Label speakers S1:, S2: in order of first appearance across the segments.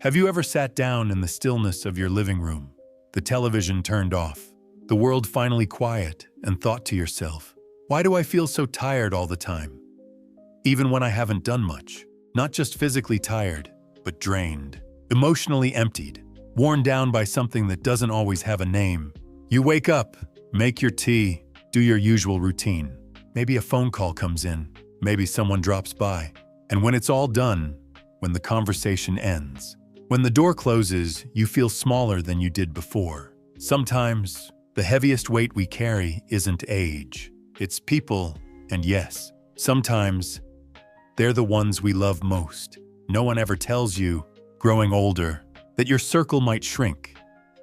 S1: Have you ever sat down in the stillness of your living room, the television turned off, the world finally quiet, and thought to yourself, why do I feel so tired all the time? Even when I haven't done much, not just physically tired, but drained, emotionally emptied, worn down by something that doesn't always have a name. You wake up, make your tea, do your usual routine. Maybe a phone call comes in, maybe someone drops by. And when it's all done, when the conversation ends, when the door closes, you feel smaller than you did before. Sometimes, the heaviest weight we carry isn't age, it's people, and yes, sometimes, they're the ones we love most. No one ever tells you, growing older, that your circle might shrink.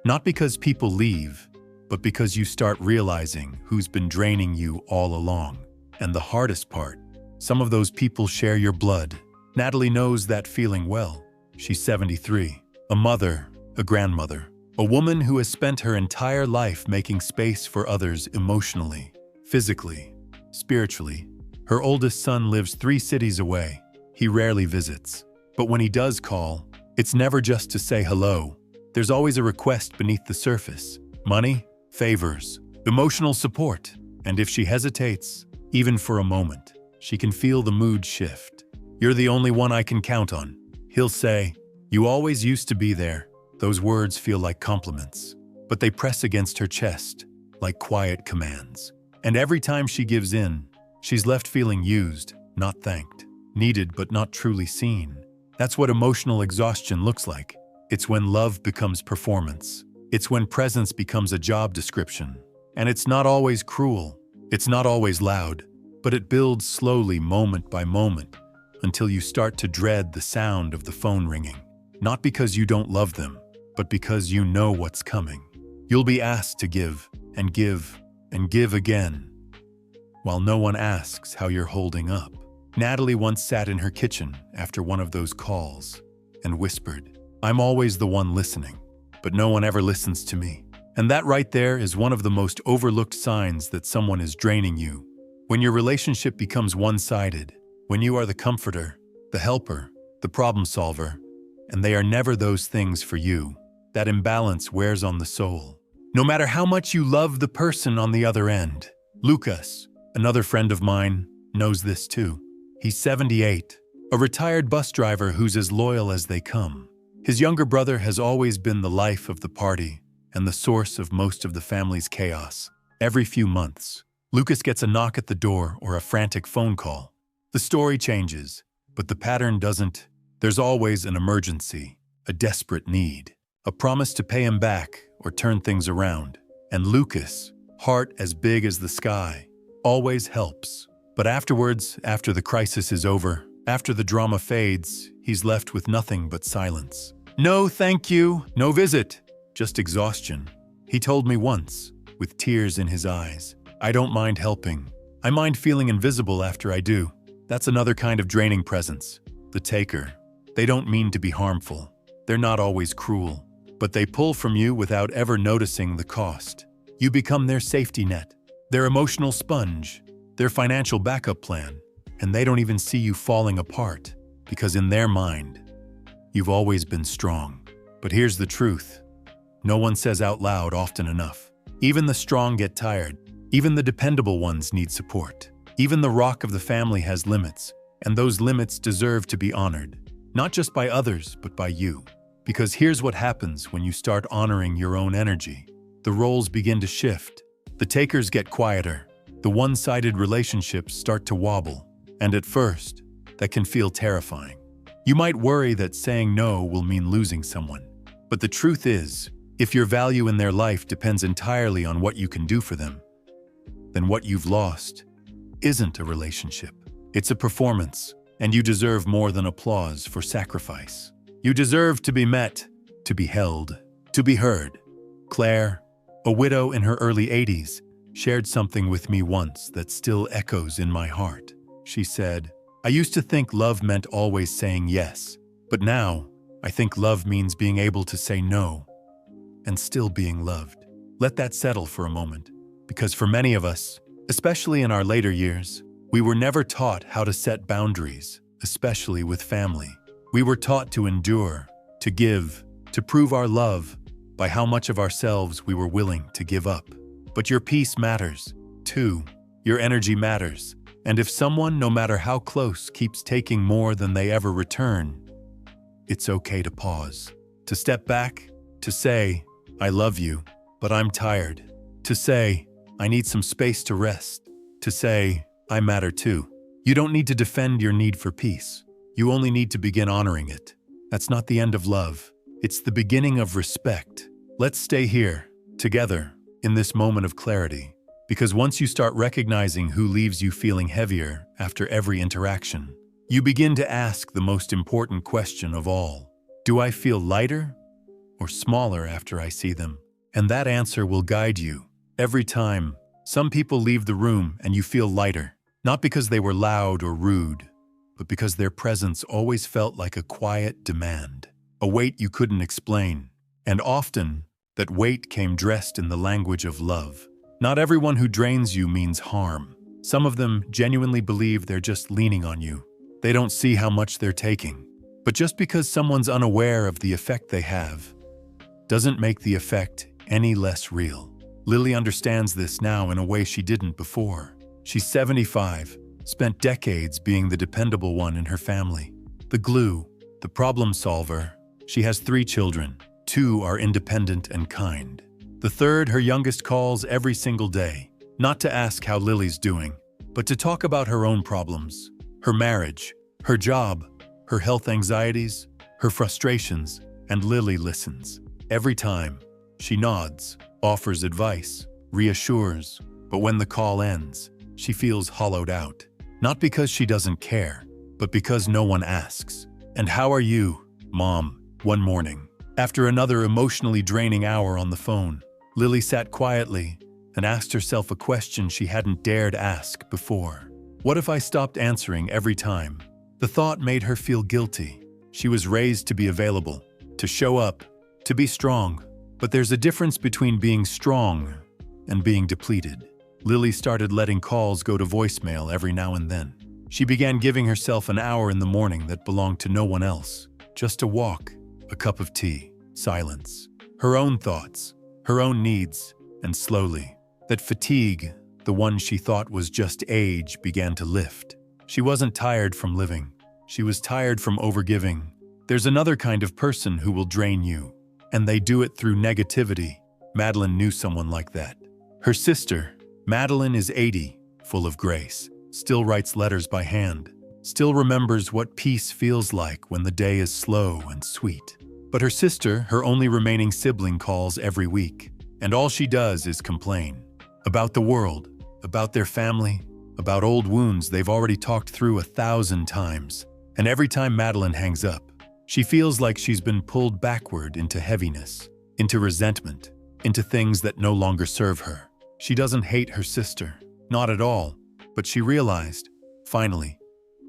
S1: Not because people leave, but because you start realizing who's been draining you all along. And the hardest part, some of those people share your blood. Natalie knows that feeling well. She's 73, a mother, a grandmother, a woman who has spent her entire life making space for others emotionally, physically, spiritually. Her oldest son lives 3 cities away. He rarely visits. But when he does call, it's never just to say hello. There's always a request beneath the surface. Money, favors, emotional support. And if she hesitates, even for a moment, she can feel the mood shift. You're the only one I can count on. He'll say, you always used to be there. Those words feel like compliments, but they press against her chest, like quiet commands. And every time she gives in, she's left feeling used, not thanked, needed but not truly seen. That's what emotional exhaustion looks like. It's when love becomes performance. It's when presence becomes a job description. And it's not always cruel. It's not always loud, but it builds slowly, moment by moment, until you start to dread the sound of the phone ringing. Not because you don't love them, but because you know what's coming. You'll be asked to give, and give, and give again, while no one asks how you're holding up. Natalie once sat in her kitchen after one of those calls and whispered, I'm always the one listening, but no one ever listens to me. And that right there is one of the most overlooked signs that someone is draining you. When your relationship becomes one-sided, when you are the comforter, the helper, the problem solver, and they are never those things for you, that imbalance wears on the soul. No matter how much you love the person on the other end. Lucas, another friend of mine, knows this too. He's 78, a retired bus driver who's as loyal as they come. His younger brother has always been the life of the party and the source of most of the family's chaos. Every few months, Lucas gets a knock at the door or a frantic phone call. The story changes, but the pattern doesn't. There's always an emergency, a desperate need, a promise to pay him back or turn things around. And Lucas, heart as big as the sky, always helps. But afterwards, after the crisis is over, after the drama fades, he's left with nothing but silence. No, thank you, no visit, just exhaustion. He told me once, with tears in his eyes, I don't mind helping. I mind feeling invisible after I do. That's another kind of draining presence. The taker. They don't mean to be harmful. They're not always cruel. But they pull from you without ever noticing the cost. You become their safety net, their emotional sponge, their financial backup plan, and they don't even see you falling apart, because in their mind, you've always been strong. But here's the truth. No one says out loud often enough. Even the strong get tired. Even the dependable ones need support. Even the rock of the family has limits, and those limits deserve to be honored. Not just by others, but by you. Because here's what happens when you start honoring your own energy. The roles begin to shift. The takers get quieter. The one-sided relationships start to wobble. And at first, that can feel terrifying. You might worry that saying no will mean losing someone. But the truth is, if your value in their life depends entirely on what you can do for them, then what you've lost isn't a relationship. It's a performance, and you deserve more than applause for sacrifice. You deserve to be met, to be held, to be heard. Claire, a widow in her early 80s, shared something with me once that still echoes in my heart. She said, I used to think love meant always saying yes, but now I think love means being able to say no and still being loved. Let that settle for a moment, because for many of us, especially in our later years, we were never taught how to set boundaries, especially with family. We were taught to endure, to give, to prove our love by how much of ourselves we were willing to give up. But your peace matters, too. Your energy matters. And if someone, no matter how close, keeps taking more than they ever return, it's okay to pause, to step back, to say, I love you, but I'm tired. To say, I need some space to rest. To say, I matter too. You don't need to defend your need for peace. You only need to begin honoring it. That's not the end of love. It's the beginning of respect. Let's stay here, together, in this moment of clarity. Because once you start recognizing who leaves you feeling heavier after every interaction, you begin to ask the most important question of all. Do I feel lighter or smaller after I see them? And that answer will guide you every time. Some people leave the room and you feel lighter, not because they were loud or rude, but because their presence always felt like a quiet demand, a weight you couldn't explain. And often, that weight came dressed in the language of love. Not everyone who drains you means harm. Some of them genuinely believe they're just leaning on you. They don't see how much they're taking. But just because someone's unaware of the effect they have, doesn't make the effect any less real. Lily understands this now in a way she didn't before. She's 75, spent decades being the dependable one in her family. The glue, the problem solver. She has 3 children. 2 are independent and kind. The third, her youngest, calls every single day, not to ask how Lily's doing, but to talk about her own problems, her marriage, her job, her health anxieties, her frustrations, and Lily listens. Every time, she nods, offers advice, reassures, but when the call ends, she feels hollowed out. Not because she doesn't care, but because no one asks. And how are you, Mom? One morning, after another emotionally draining hour on the phone, Lily sat quietly and asked herself a question she hadn't dared ask before. What if I stopped answering every time? The thought made her feel guilty. She was raised to be available, to show up, to be strong. But there's a difference between being strong and being depleted. Lily started letting calls go to voicemail every now and then. She began giving herself an hour in the morning that belonged to no one else. Just a walk, a cup of tea, silence, her own thoughts, her own needs, and slowly, that fatigue, the one she thought was just age, began to lift. She wasn't tired from living. She was tired from overgiving. There's another kind of person who will drain you, and they do it through negativity. Madeline knew someone like that. Her sister, Madeline, is 80, full of grace, still writes letters by hand, still remembers what peace feels like when the day is slow and sweet. But her sister, her only remaining sibling, calls every week, and all she does is complain. About the world, about their family, about old wounds they've already talked through 1,000 times. And every time Madeline hangs up, she feels like she's been pulled backward into heaviness, into resentment, into things that no longer serve her. She doesn't hate her sister, not at all, but she realized, finally,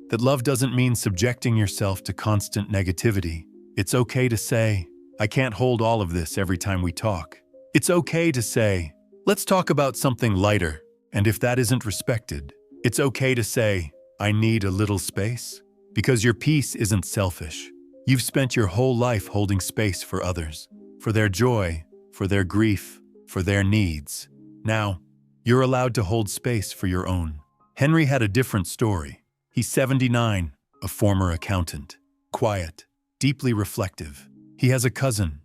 S1: that love doesn't mean subjecting yourself to constant negativity. It's okay to say, I can't hold all of this every time we talk. It's okay to say, let's talk about something lighter. And if that isn't respected, it's okay to say, I need a little space. Because your peace isn't selfish. You've spent your whole life holding space for others, for their joy, for their grief, for their needs. Now, you're allowed to hold space for your own. Henry had a different story. He's 79, a former accountant, quiet, deeply reflective. He has a cousin.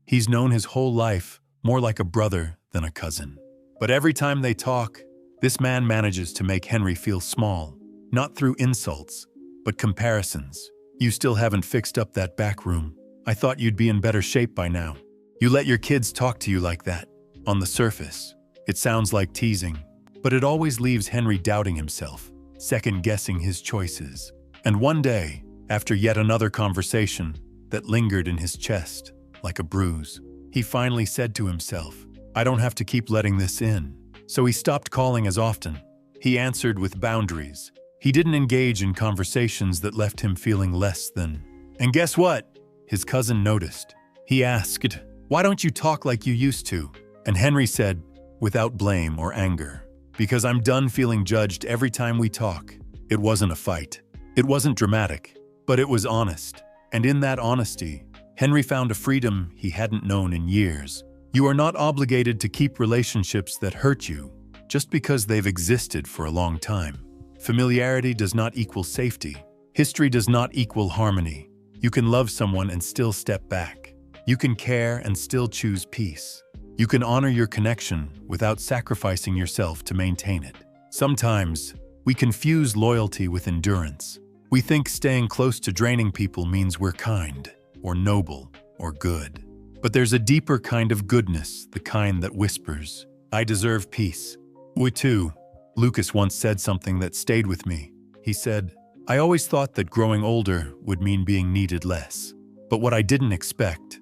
S1: He's known his whole life, more like a brother than a cousin. But every time they talk, this man manages to make Henry feel small, not through insults, but comparisons. You still haven't fixed up that back room. I thought you'd be in better shape by now. You let your kids talk to you like that. On the surface, it sounds like teasing, but it always leaves Henry doubting himself, second-guessing his choices. And one day, after yet another conversation that lingered in his chest like a bruise, he finally said to himself, I don't have to keep letting this in. So he stopped calling as often. He answered with boundaries. He didn't engage in conversations that left him feeling less than. And guess what? His cousin noticed. He asked, why don't you talk like you used to? And Henry said, without blame or anger, because I'm done feeling judged every time we talk. It wasn't a fight. It wasn't dramatic, but it was honest. And in that honesty, Henry found a freedom he hadn't known in years. You are not obligated to keep relationships that hurt you just because they've existed for a long time. Familiarity does not equal safety. History does not equal harmony. You can love someone and still step back. You can care and still choose peace. You can honor your connection without sacrificing yourself to maintain it. Sometimes, we confuse loyalty with endurance. We think staying close to draining people means we're kind, or noble, or good. But there's a deeper kind of goodness, the kind that whispers, "I deserve peace." We too. Lucas once said something that stayed with me. He said, "I always thought that growing older would mean being needed less. But what I didn't expect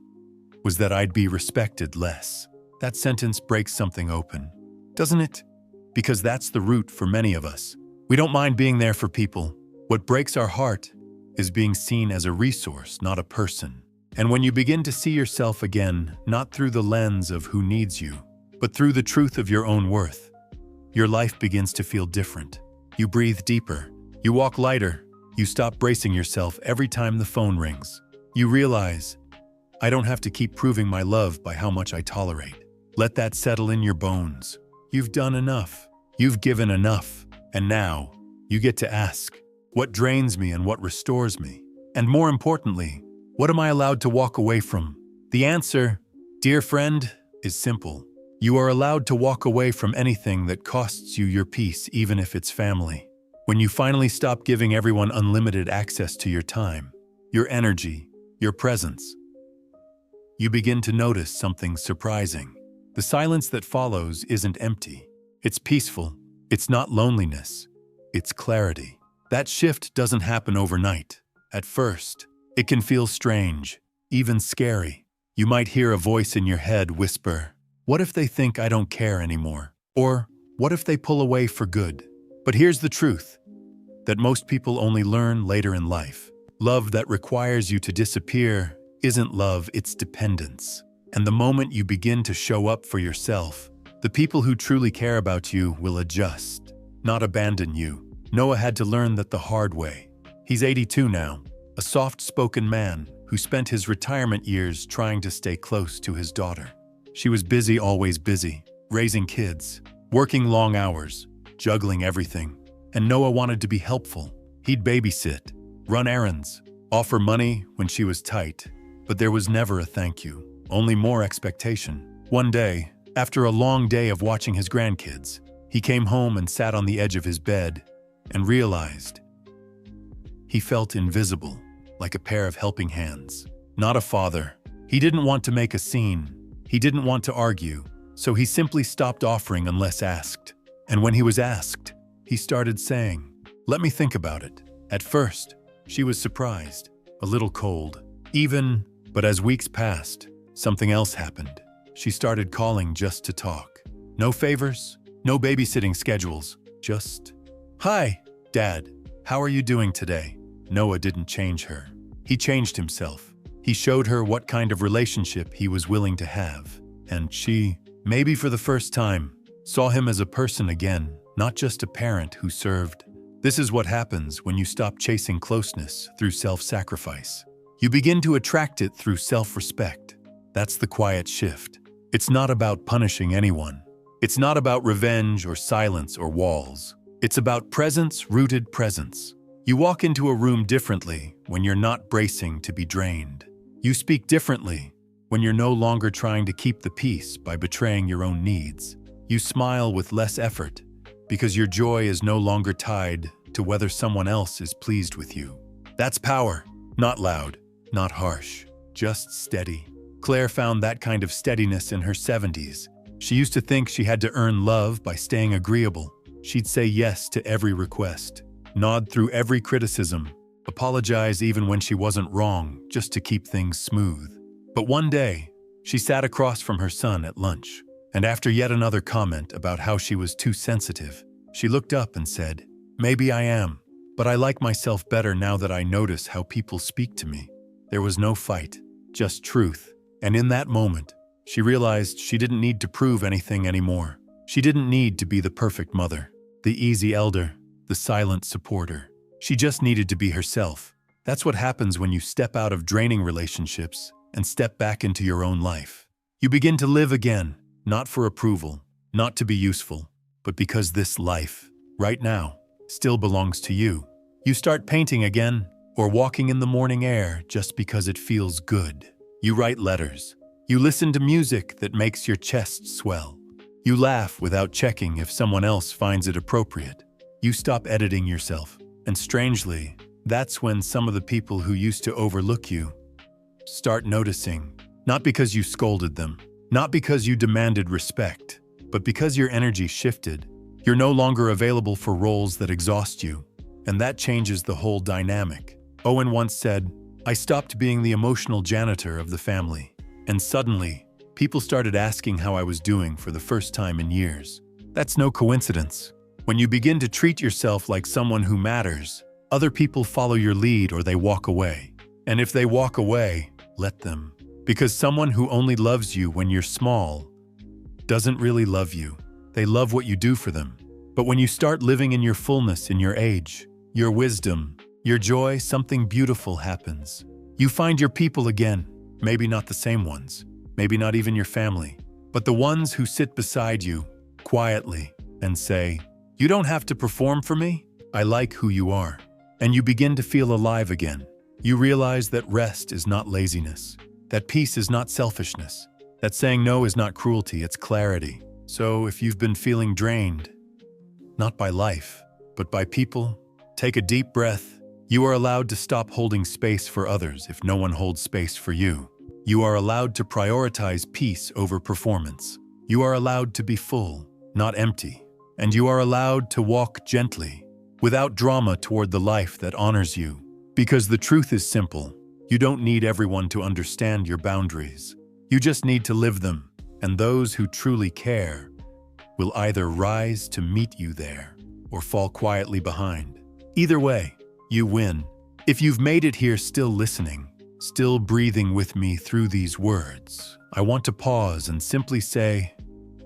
S1: was that I'd be respected less." That sentence breaks something open, doesn't it? Because that's the root for many of us. We don't mind being there for people. What breaks our heart is being seen as a resource, not a person. And when you begin to see yourself again, not through the lens of who needs you, but through the truth of your own worth, your life begins to feel different. You breathe deeper. You walk lighter. You stop bracing yourself every time the phone rings. You realize, I don't have to keep proving my love by how much I tolerate. Let that settle in your bones. You've done enough. You've given enough. And now, you get to ask, what drains me and what restores me? And more importantly, what am I allowed to walk away from? The answer, dear friend, is simple. You are allowed to walk away from anything that costs you your peace, even if it's family. When you finally stop giving everyone unlimited access to your time, your energy, your presence, you begin to notice something surprising. The silence that follows isn't empty. It's peaceful. It's not loneliness. It's clarity. That shift doesn't happen overnight. At first, it can feel strange, even scary. You might hear a voice in your head whisper, "What if they think I don't care anymore?" Or, "What if they pull away for good?" But here's the truth, that most people only learn later in life. Love that requires you to disappear isn't love, it's dependence. And the moment you begin to show up for yourself, the people who truly care about you will adjust, not abandon you. Noah had to learn that the hard way. He's 82 now, a soft-spoken man who spent his retirement years trying to stay close to his daughter. She was busy, always busy, raising kids, working long hours, juggling everything. And Noah wanted to be helpful. He'd babysit, run errands, offer money when she was tight. But there was never a thank you. Only more expectation. One day, after a long day of watching his grandkids, he came home and sat on the edge of his bed and realized he felt invisible, like a pair of helping hands. Not a father. He didn't want to make a scene. He didn't want to argue, so he simply stopped offering unless asked. And when he was asked, he started saying, "Let me think about it." At first, she was surprised, a little cold. But as weeks passed, something else happened. She started calling just to talk. No favors, no babysitting schedules, just, "Hi, Dad, how are you doing today?" Noah didn't change her. He changed himself. He showed her what kind of relationship he was willing to have. And she, maybe for the first time, saw him as a person again, not just a parent who served. This is what happens when you stop chasing closeness through self-sacrifice. You begin to attract it through self-respect. That's the quiet shift. It's not about punishing anyone. It's not about revenge or silence or walls. It's about presence, rooted presence. You walk into a room differently when you're not bracing to be drained. You speak differently when you're no longer trying to keep the peace by betraying your own needs. You smile with less effort because your joy is no longer tied to whether someone else is pleased with you. That's power, not loud. Not harsh, just steady. Claire found that kind of steadiness in her 70s. She used to think she had to earn love by staying agreeable. She'd say yes to every request, nod through every criticism, apologize even when she wasn't wrong, just to keep things smooth. But one day, she sat across from her son at lunch, and after yet another comment about how she was too sensitive, she looked up and said, "Maybe I am, but I like myself better now that I notice how people speak to me." There was no fight, just truth. And in that moment, she realized she didn't need to prove anything anymore. She didn't need to be the perfect mother, the easy elder, the silent supporter. She just needed to be herself. That's what happens when you step out of draining relationships and step back into your own life. You begin to live again, not for approval, not to be useful, but because this life, right now, still belongs to you. You start painting again, or walking in the morning air just because it feels good. You write letters. You listen to music that makes your chest swell. You laugh without checking if someone else finds it appropriate. You stop editing yourself. And strangely, that's when some of the people who used to overlook you start noticing, not because you scolded them, not because you demanded respect, but because your energy shifted. You're no longer available for roles that exhaust you, and that changes the whole dynamic. Owen once said, "I stopped being the emotional janitor of the family." And suddenly, people started asking how I was doing for the first time in years. That's no coincidence. When you begin to treat yourself like someone who matters, other people follow your lead or they walk away. And if they walk away, let them. Because someone who only loves you when you're small doesn't really love you. They love what you do for them. But when you start living in your fullness, in your age, your wisdom, your joy, something beautiful happens. You find your people again, maybe not the same ones, maybe not even your family, but the ones who sit beside you quietly and say, "You don't have to perform for me. I like who you are." And you begin to feel alive again. You realize that rest is not laziness, that peace is not selfishness, that saying no is not cruelty, it's clarity. So if you've been feeling drained, not by life, but by people, take a deep breath. You are allowed to stop holding space for others if no one holds space for you. You are allowed to prioritize peace over performance. You are allowed to be full, not empty. And you are allowed to walk gently, without drama, toward the life that honors you. Because the truth is simple. You don't need everyone to understand your boundaries. You just need to live them. And those who truly care will either rise to meet you there or fall quietly behind. Either way, you win. If you've made it here still listening, still breathing with me through these words, I want to pause and simply say,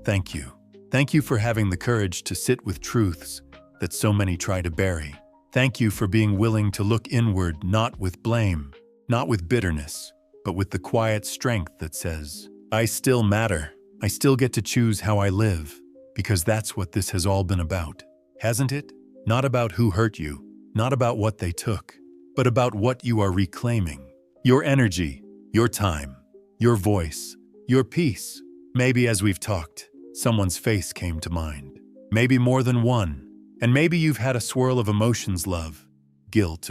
S1: thank you. Thank you for having the courage to sit with truths that so many try to bury. Thank you for being willing to look inward, not with blame, not with bitterness, but with the quiet strength that says, I still matter. I still get to choose how I live, because that's what this has all been about, hasn't it? Not about who hurt you, not about what they took, but about what you are reclaiming. Your energy, your time, your voice, your peace. Maybe as we've talked, someone's face came to mind. Maybe more than one. And maybe you've had a swirl of emotions: love, guilt,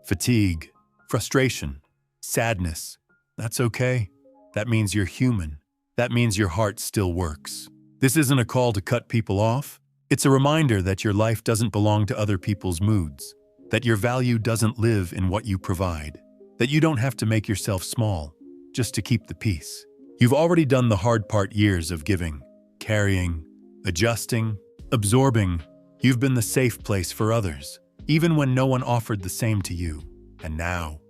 S1: fatigue, frustration, sadness. That's okay. That means you're human. That means your heart still works. This isn't a call to cut people off. It's a reminder that your life doesn't belong to other people's moods, that your value doesn't live in what you provide, that you don't have to make yourself small just to keep the peace. You've already done the hard part: years of giving, carrying, adjusting, absorbing. You've been the safe place for others, even when no one offered the same to you. And now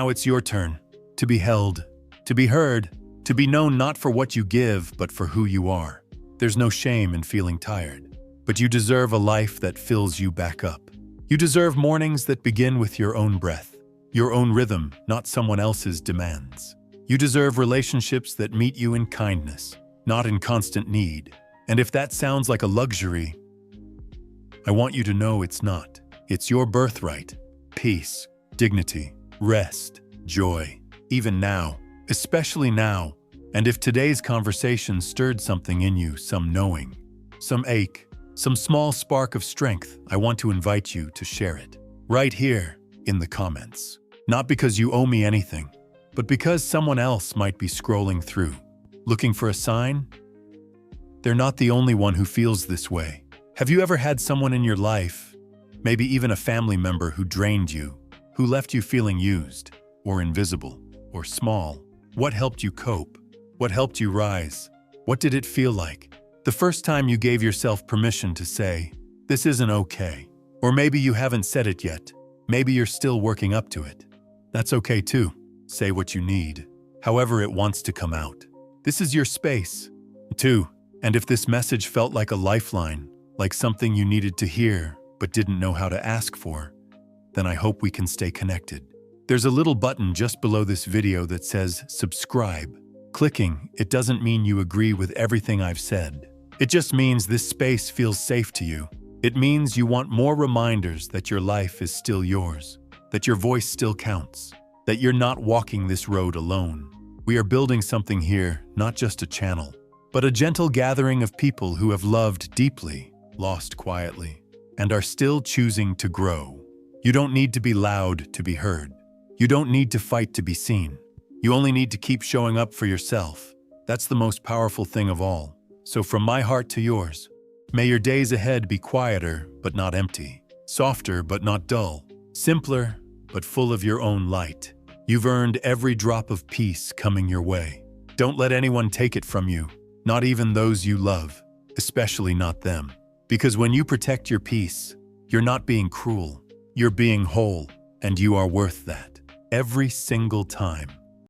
S1: it's your turn to be held, to be heard, to be known not for what you give, but for who you are. There's no shame in feeling tired, but you deserve a life that fills you back up. You deserve mornings that begin with your own breath, your own rhythm, not someone else's demands. You deserve relationships that meet you in kindness, not in constant need. And if that sounds like a luxury, I want you to know it's not. It's your birthright. Peace, dignity, rest, joy. Even now, especially now. And if today's conversation stirred something in you, some knowing, some ache, some small spark of strength, I want to invite you to share it. Right here in the comments. Not because you owe me anything, but because someone else might be scrolling through, looking for a sign. They're not the only one who feels this way. Have you ever had someone in your life, maybe even a family member, who drained you, who left you feeling used, or invisible, or small? What helped you cope? What helped you rise? What did it feel like? The first time you gave yourself permission to say, this isn't okay. Or maybe you haven't said it yet. Maybe you're still working up to it. That's okay too. Say what you need, however it wants to come out. This is your space, too. And if this message felt like a lifeline, like something you needed to hear but didn't know how to ask for, then I hope we can stay connected. There's a little button just below this video that says subscribe. Clicking it doesn't mean you agree with everything I've said. It just means this space feels safe to you. It means you want more reminders that your life is still yours, that your voice still counts, that you're not walking this road alone. We are building something here, not just a channel, but a gentle gathering of people who have loved deeply, lost quietly, and are still choosing to grow. You don't need to be loud to be heard. You don't need to fight to be seen. You only need to keep showing up for yourself. That's the most powerful thing of all. So from my heart to yours, may your days ahead be quieter but not empty, softer but not dull, simpler but full of your own light. You've earned every drop of peace coming your way. Don't let anyone take it from you, not even those you love, especially not them. Because when you protect your peace, you're not being cruel, you're being whole, and you are worth that. Every single time.